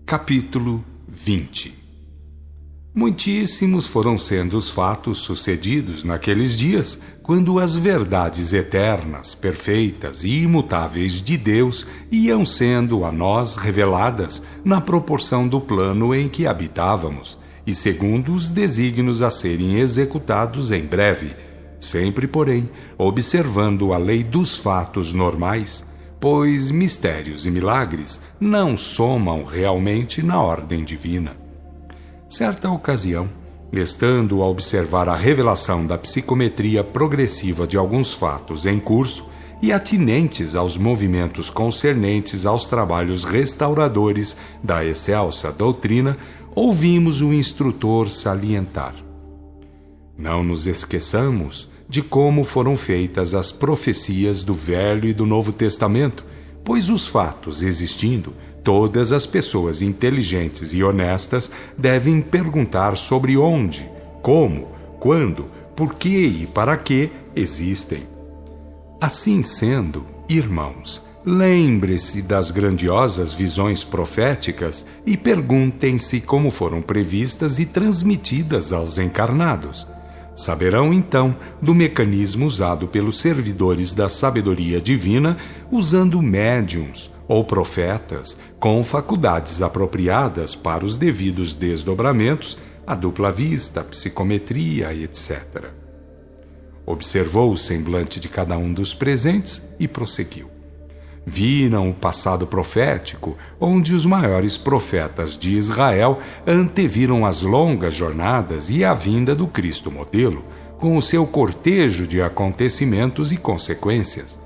Capítulo 20. Muitíssimos foram sendo os fatos sucedidos naqueles dias, quando as verdades eternas, perfeitas e imutáveis de Deus iam sendo a nós reveladas na proporção do plano em que habitávamos, e segundo os desígnios a serem executados em breve, sempre, porém, observando a lei dos fatos normais, pois mistérios e milagres não somam realmente na ordem divina. Certa ocasião, estando a observar a revelação da psicometria progressiva de alguns fatos em curso e atinentes aos movimentos concernentes aos trabalhos restauradores da excelsa doutrina, ouvimos o instrutor salientar: não nos esqueçamos de como foram feitas as profecias do Velho e do Novo Testamento, pois os fatos existindo, todas as pessoas inteligentes e honestas devem perguntar sobre onde, como, quando, por que e para que existem. Assim sendo, irmãos, lembre-se das grandiosas visões proféticas e perguntem-se como foram previstas e transmitidas aos encarnados. Saberão, então, do mecanismo usado pelos servidores da sabedoria divina, usando médiuns ou profetas com faculdades apropriadas para os devidos desdobramentos, a dupla vista, a psicometria, etc. Observou o semblante de cada um dos presentes e prosseguiu. Viram o passado profético, onde os maiores profetas de Israel anteviram as longas jornadas e a vinda do Cristo modelo, com o seu cortejo de acontecimentos e consequências.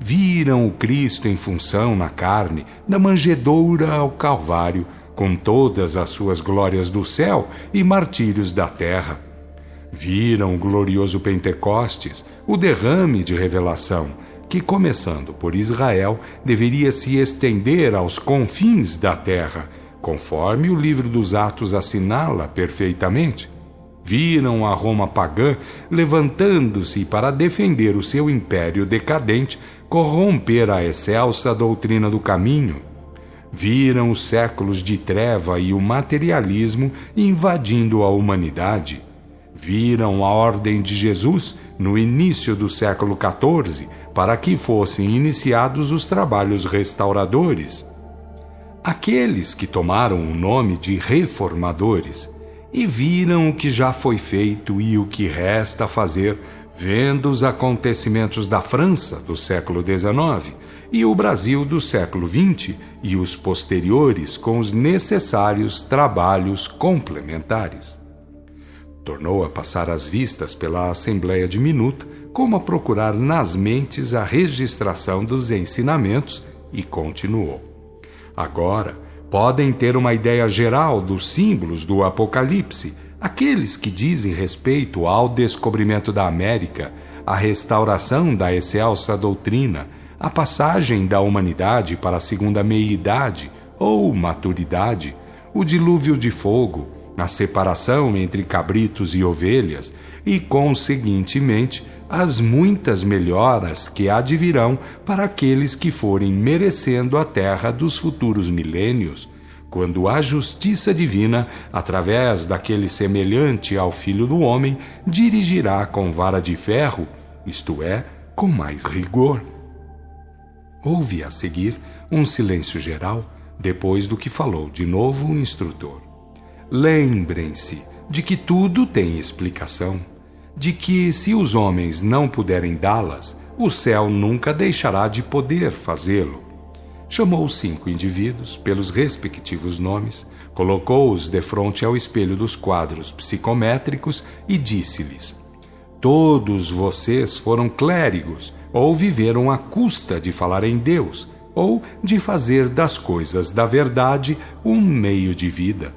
Viram o Cristo em função na carne, da manjedoura ao Calvário, com todas as suas glórias do céu e martírios da terra. Viram o glorioso Pentecostes, o derrame de revelação, que, começando por Israel, deveria se estender aos confins da terra, conforme o livro dos Atos assinala perfeitamente. Viram a Roma pagã levantando-se para defender o seu império decadente, corromper a excelsa doutrina do caminho. Viram os séculos de treva e o materialismo invadindo a humanidade. Viram a ordem de Jesus no início do século XIV, para que fossem iniciados os trabalhos restauradores. Aqueles que tomaram o nome de reformadores e viram o que já foi feito e o que resta fazer, vendo os acontecimentos da França do século XIX e o Brasil do século XX e os posteriores com os necessários trabalhos complementares. Tornou a passar as vistas pela Assembleia diminuta, como a procurar nas mentes a registração dos ensinamentos, e continuou. Agora, podem ter uma ideia geral dos símbolos do Apocalipse, aqueles que dizem respeito ao descobrimento da América, a restauração da excelsa doutrina, a passagem da humanidade para a segunda meia-idade ou maturidade, o dilúvio de fogo, a separação entre cabritos e ovelhas e, conseguintemente, as muitas melhoras que advirão para aqueles que forem merecendo a terra dos futuros milênios, quando a justiça divina, através daquele semelhante ao Filho do Homem, dirigirá com vara de ferro, isto é, com mais rigor. Houve a seguir um silêncio geral, depois do que falou de novo o instrutor. Lembrem-se de que tudo tem explicação, de que se os homens não puderem dá-las, o céu nunca deixará de poder fazê-lo. Chamou 5 indivíduos pelos respectivos nomes, colocou-os defronte ao espelho dos quadros psicométricos e disse-lhes: todos vocês foram clérigos ou viveram à custa de falar em Deus ou de fazer das coisas da verdade um meio de vida.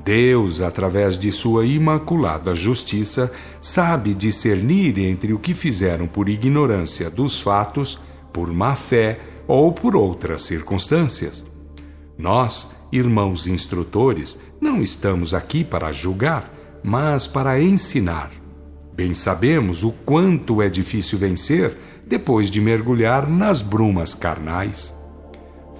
Deus, através de sua imaculada justiça, sabe discernir entre o que fizeram por ignorância dos fatos, por má fé ou por outras circunstâncias. Nós, irmãos instrutores, não estamos aqui para julgar, mas para ensinar. Bem sabemos o quanto é difícil vencer depois de mergulhar nas brumas carnais.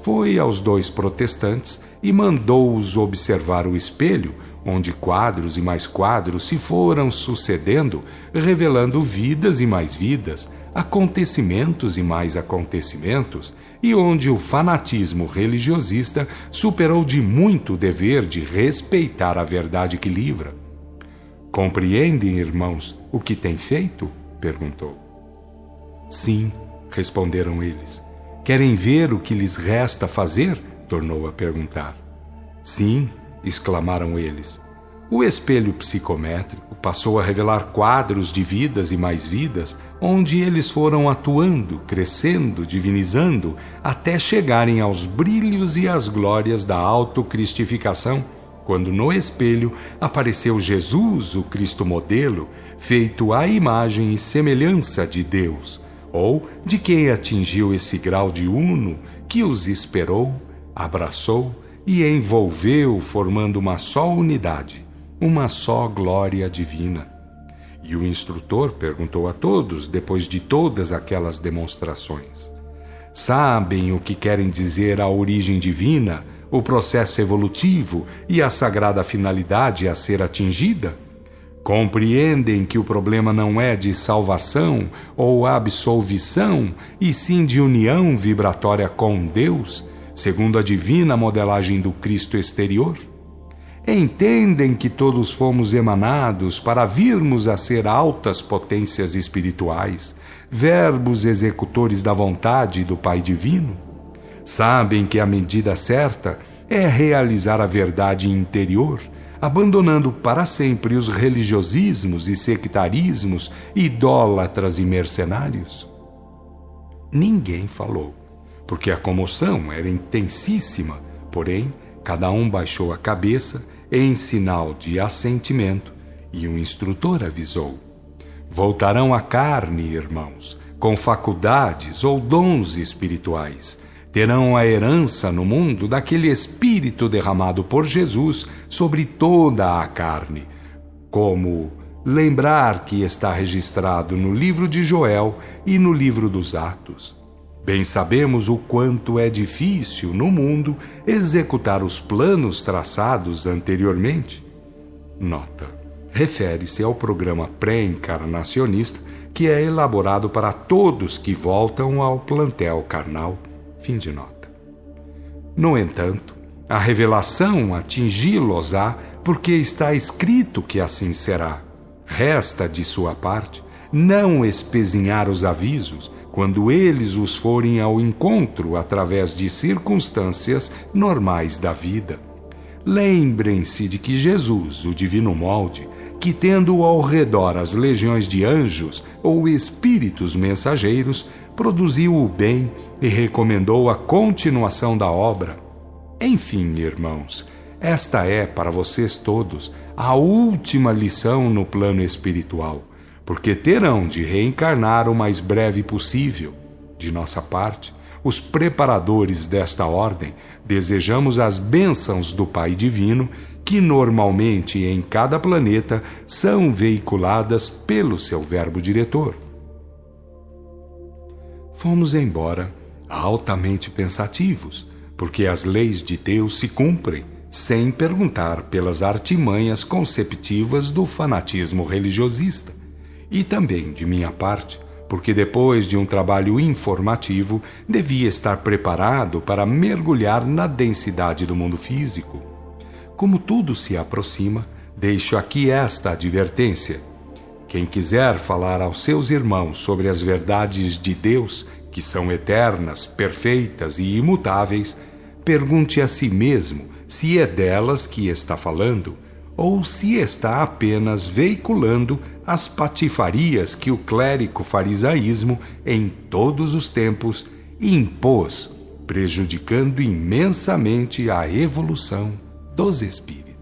foi aos 2 protestantes e mandou-os observar o espelho, onde quadros e mais quadros se foram sucedendo, revelando vidas e mais vidas, acontecimentos e mais acontecimentos, e onde o fanatismo religiosista superou de muito o dever de respeitar a verdade que livra. Compreendem, irmãos, o que tem feito? Perguntou. Sim, responderam eles. Querem ver o que lhes resta fazer? Tornou a perguntar. Sim, exclamaram eles. O espelho psicométrico passou a revelar quadros de vidas e mais vidas, onde eles foram atuando, crescendo, divinizando, até chegarem aos brilhos e às glórias da autocristificação, quando no espelho apareceu Jesus, o Cristo modelo, feito à imagem e semelhança de Deus, ou de quem atingiu esse grau de uno que os esperou, abraçou e envolveu, formando uma só unidade, uma só glória divina. E o instrutor perguntou a todos, depois de todas aquelas demonstrações: sabem o que querem dizer a origem divina, o processo evolutivo e a sagrada finalidade a ser atingida? Compreendem que o problema não é de salvação ou absolvição, e sim de união vibratória com Deus, segundo a divina modelagem do Cristo exterior? Entendem que todos fomos emanados para virmos a ser altas potências espirituais, verbos executores da vontade do Pai Divino? Sabem que a medida certa é realizar a verdade interior, abandonando para sempre os religiosismos e sectarismos, idólatras e mercenários? Ninguém falou, porque a comoção era intensíssima, porém, cada um baixou a cabeça em sinal de assentimento, e o instrutor avisou: voltarão à carne, irmãos, com faculdades ou dons espirituais. Terão a herança no mundo daquele Espírito derramado por Jesus sobre toda a carne, como lembrar que está registrado no livro de Joel e no livro dos Atos. Bem sabemos o quanto é difícil no mundo executar os planos traçados anteriormente. Nota: refere-se ao programa pré-encarnacionista que é elaborado para todos que voltam ao plantel carnal. Fim de nota. No entanto, a revelação atingi-los-á porque está escrito que assim será. Resta de sua parte não espezinhar os avisos quando eles os forem ao encontro através de circunstâncias normais da vida. Lembrem-se de que Jesus, o divino molde, que tendo ao redor as legiões de anjos ou espíritos mensageiros, produziu o bem e recomendou a continuação da obra. Enfim, irmãos, esta é para vocês todos a última lição no plano espiritual, porque terão de reencarnar o mais breve possível. De nossa parte, os preparadores desta ordem, desejamos as bênçãos do Pai Divino, que normalmente em cada planeta são veiculadas pelo seu verbo diretor. Fomos embora, altamente pensativos, porque as leis de Deus se cumprem, sem perguntar pelas artimanhas conceptivas do fanatismo religiosista. E também, de minha parte, porque depois de um trabalho informativo, devia estar preparado para mergulhar na densidade do mundo físico. Como tudo se aproxima, deixo aqui esta advertência. Quem quiser falar aos seus irmãos sobre as verdades de Deus, que são eternas, perfeitas e imutáveis, pergunte a si mesmo se é delas que está falando, ou se está apenas veiculando as patifarias que o clérigo farisaísmo, em todos os tempos, impôs, prejudicando imensamente a evolução dos espíritos.